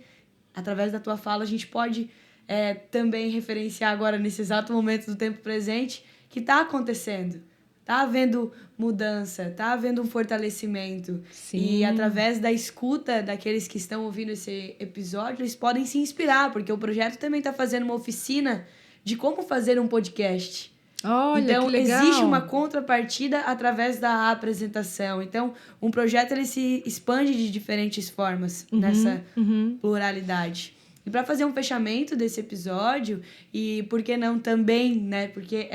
através da tua fala, a gente pode também referenciar agora, nesse exato momento do tempo presente, que está acontecendo. Está havendo mudança, está havendo um fortalecimento. Sim. E através da escuta daqueles que estão ouvindo esse episódio, eles podem se inspirar, porque o projeto também está fazendo uma oficina de como fazer um podcast. Olha, então, que legal. Existe uma contrapartida através da apresentação. Então, um projeto ele se expande de diferentes formas nessa pluralidade. E para fazer um fechamento desse episódio, e por que não também, né? Porque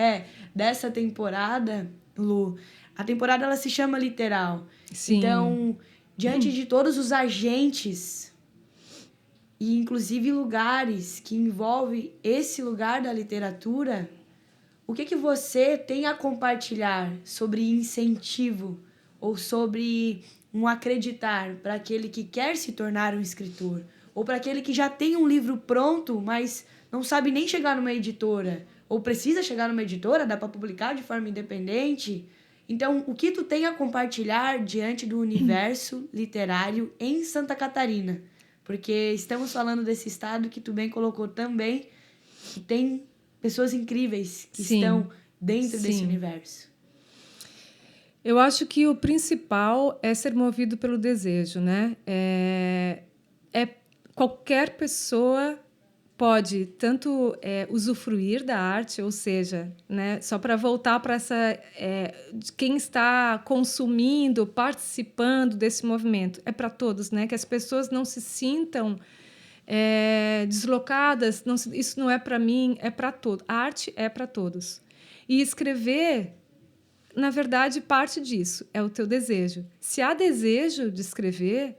dessa temporada, Lu, a temporada ela se chama Literal. Sim. Então, diante de todos os agentes e inclusive lugares que envolvem esse lugar da literatura, o que você tem a compartilhar sobre incentivo ou sobre um acreditar para aquele que quer se tornar um escritor? Ou para aquele que já tem um livro pronto, mas não sabe nem chegar numa editora? Ou precisa chegar numa editora, dá para publicar de forma independente? Então, o que tu tem a compartilhar diante do universo literário em Santa Catarina? Porque estamos falando desse estado que tu bem colocou também, que tem pessoas incríveis que estão dentro desse universo. Eu acho que o principal é ser movido pelo desejo, né? Qualquer pessoa pode tanto usufruir da arte, ou seja, né, só para voltar para essa de quem está consumindo, participando desse movimento, é para todos, né? Que as pessoas não se sintam deslocadas, isso não é para mim, é para todos. A arte é para todos. E escrever, na verdade, parte disso, é o teu desejo. Se há desejo de escrever,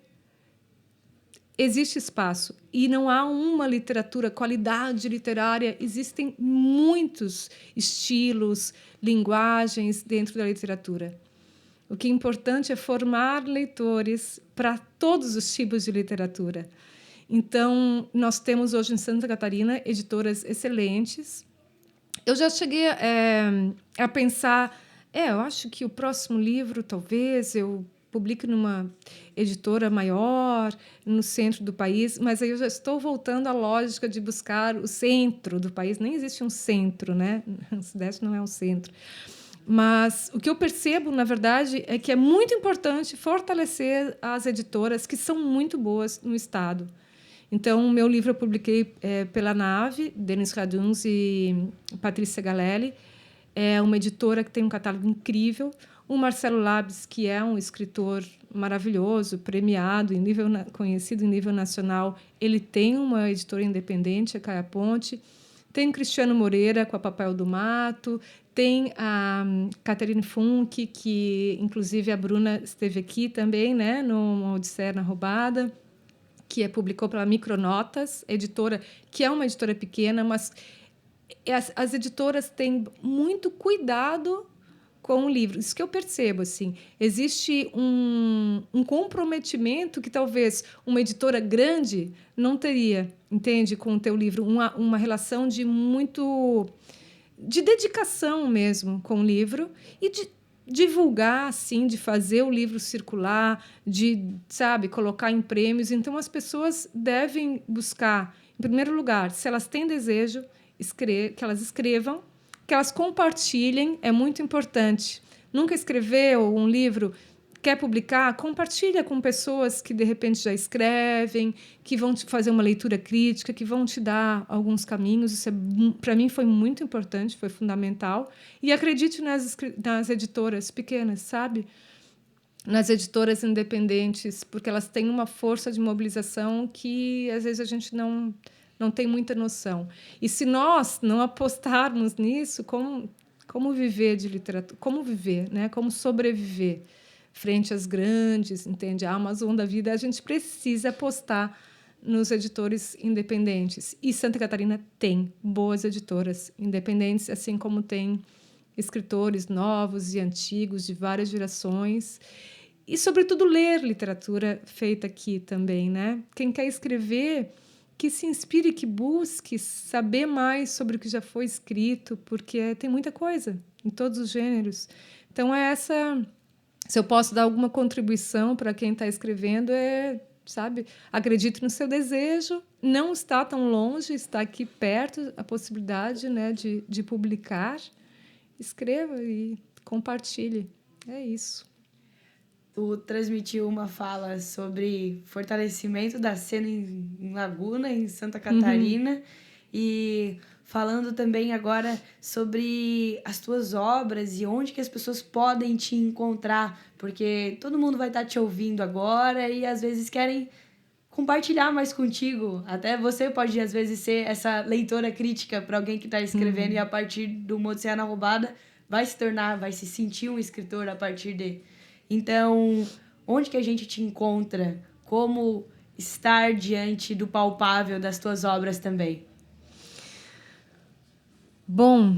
existe espaço. E não há uma literatura, qualidade literária. Existem muitos estilos, linguagens dentro da literatura. O que é importante é formar leitores para todos os tipos de literatura. Então, nós temos hoje em Santa Catarina editoras excelentes. Eu já cheguei a pensar, eu acho que o próximo livro, talvez, eu publique numa editora maior, no centro do país, mas aí eu já estou voltando à lógica de buscar o centro do país. Nem existe um centro, né? O Sudeste não é um centro. Mas o que eu percebo, na verdade, é que é muito importante fortalecer as editoras que são muito boas no estado. Então, o meu livro eu publiquei pela Nave, Denis Raduns e Patrícia Galelli. É uma editora que tem um catálogo incrível. O Marcelo Labs, que é um escritor maravilhoso, premiado, conhecido em nível nacional, ele tem uma editora independente, a Caia Ponte. Tem o Cristiano Moreira, com a Papel do Mato. Tem a Catherine Funk, que, inclusive, a Bruna esteve aqui também, né, no Odisseia na Roubada, que publicou pela Micronotas, editora, que é uma editora pequena, mas as editoras têm muito cuidado com o livro. Isso que eu percebo, assim. Existe um comprometimento que talvez uma editora grande não teria, entende, com o teu livro. Uma relação de dedicação mesmo com o livro e de divulgar, assim, de fazer o livro circular, de, sabe, colocar em prêmios. Então, as pessoas devem buscar, em primeiro lugar, se elas têm desejo, que elas escrevam, que elas compartilhem, é muito importante. Nunca escreveu um livro, quer publicar, compartilha com pessoas que, de repente, já escrevem, que vão te fazer uma leitura crítica, que vão te dar alguns caminhos. Isso, para mim, foi muito importante, foi fundamental. E acredite nas editoras pequenas, sabe? Nas editoras independentes, porque elas têm uma força de mobilização que, às vezes, a gente não tem muita noção. E se nós não apostarmos nisso, como viver de literatura? Como viver, né? Como sobreviver frente às grandes, entende? A Amazon da vida, a gente precisa apostar nos editores independentes. E Santa Catarina tem boas editoras independentes, assim como tem escritores novos e antigos de várias gerações. E, sobretudo, ler literatura feita aqui também, né? Quem quer escrever, que se inspire, que busque saber mais sobre o que já foi escrito, porque tem muita coisa em todos os gêneros. Então, se eu posso dar alguma contribuição para quem está escrevendo, sabe, acredite no seu desejo, não está tão longe, está aqui perto a possibilidade, né, de publicar. Escreva e compartilhe. É isso. Tu transmitiu uma fala sobre fortalecimento da cena em Laguna, em Santa Catarina, e falando também agora sobre as tuas obras e onde que as pessoas podem te encontrar, porque todo mundo vai estar te ouvindo agora e às vezes querem compartilhar mais contigo. Até você pode, às vezes, ser essa leitora crítica para alguém que está escrevendo e a partir do Odisseia na Roubada vai se sentir um escritor a partir de... Então, onde que a gente te encontra? Como estar diante do palpável das tuas obras também? Bom,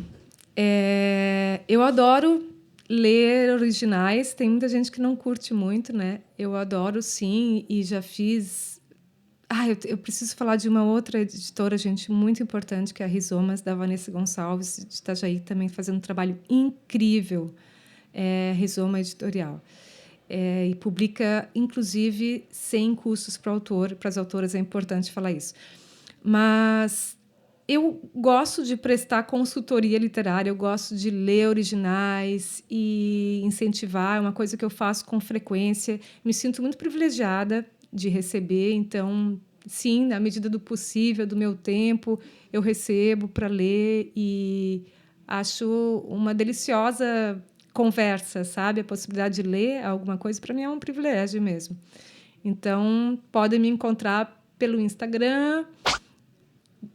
eu adoro ler originais. Tem muita gente que não curte muito, né? Eu adoro, sim, e já fiz... eu preciso falar de uma outra editora, gente, muito importante, que é a Rizomas, da Vanessa Gonçalves, de Itajaí, também fazendo um trabalho incrível. Rizoma Editorial. E publica, inclusive, sem custos para as autoras, é importante falar isso. Mas eu gosto de prestar consultoria literária, eu gosto de ler originais e incentivar, é uma coisa que eu faço com frequência. Me sinto muito privilegiada de receber, então, sim, na medida do possível, do meu tempo, eu recebo para ler e acho uma deliciosa conversa, sabe? A possibilidade de ler alguma coisa, para mim, é um privilégio mesmo. Então, podem me encontrar pelo Instagram,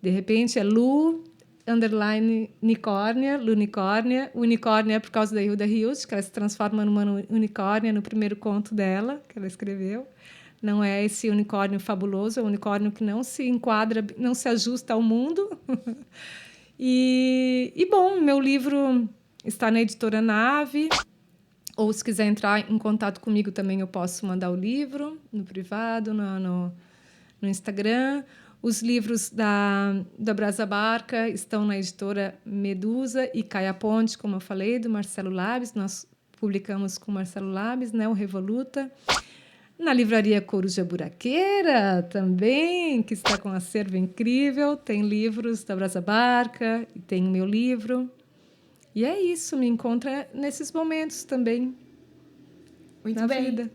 de repente é Lu_Nicórnia, Lunicórnia. O unicórnio é por causa da Hilda Hilst, que ela se transforma numa unicórnia no primeiro conto dela, que ela escreveu. Não é esse unicórnio fabuloso, é um unicórnio que não se enquadra, não se ajusta ao mundo. Bom, meu livro está na editora Nave, ou se quiser entrar em contato comigo também eu posso mandar o livro no privado, no Instagram. Os livros da Brasa Barca estão na editora Medusa e Caia Ponte, como eu falei, do Marcelo Labes. Nós publicamos com o Marcelo Labes, né, o Revoluta. Na livraria Coruja Buraqueira também, que está com um acervo incrível. Tem livros da Brasa Barca e tem o meu livro. E é isso, me encontra nesses momentos também. Muito na bem. Vida.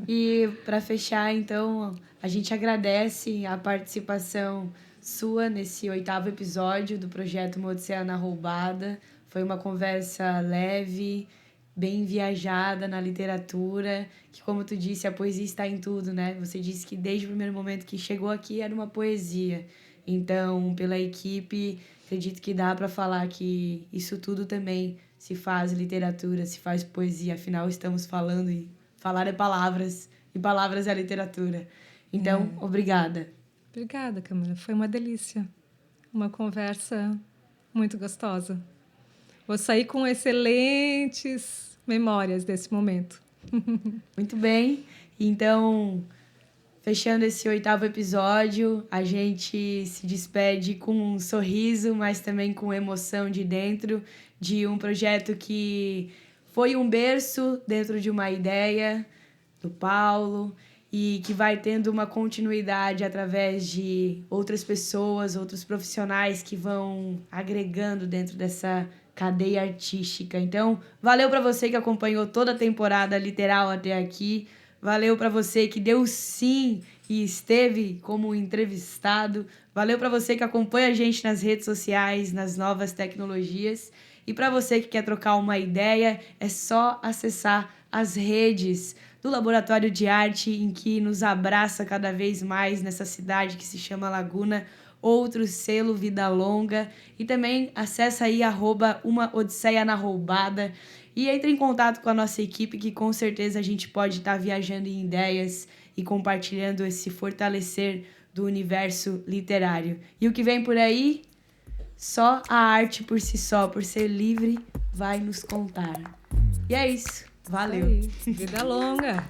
E para fechar, então, a gente agradece a participação sua nesse 8º episódio do projeto Uma Odisseia na Roubada. Foi uma conversa leve, bem viajada na literatura, que, como tu disse, a poesia está em tudo, né? Você disse que desde o primeiro momento que chegou aqui era uma poesia. Então, pela equipe, acredito que dá para falar que isso tudo também se faz literatura, se faz poesia. Afinal, estamos falando e falar é palavras, e palavras é literatura. Então, obrigada. Obrigada, Camila. Foi uma delícia. Uma conversa muito gostosa. Vou sair com excelentes memórias desse momento. Muito bem. Então, fechando esse 8º episódio, a gente se despede com um sorriso, mas também com emoção de dentro, de um projeto que foi um berço dentro de uma ideia do Paulo e que vai tendo uma continuidade através de outras pessoas, outros profissionais que vão agregando dentro dessa cadeia artística. Então, valeu para você que acompanhou toda a temporada literal até aqui. Valeu para você que deu sim e esteve como entrevistado. Valeu para você que acompanha a gente nas redes sociais, nas novas tecnologias. E para você que quer trocar uma ideia, é só acessar as redes do Laboratório de Arte, em que nos abraça cada vez mais nessa cidade que se chama Laguna, outro selo Vida Longa. E também acessa aí @umaodisseianaroubada e entre em contato com a nossa equipe, que com certeza a gente pode estar viajando em ideias e compartilhando esse fortalecer do universo literário. E o que vem por aí, só a arte por si só, por ser livre, vai nos contar. E é isso. Valeu. Vida longa.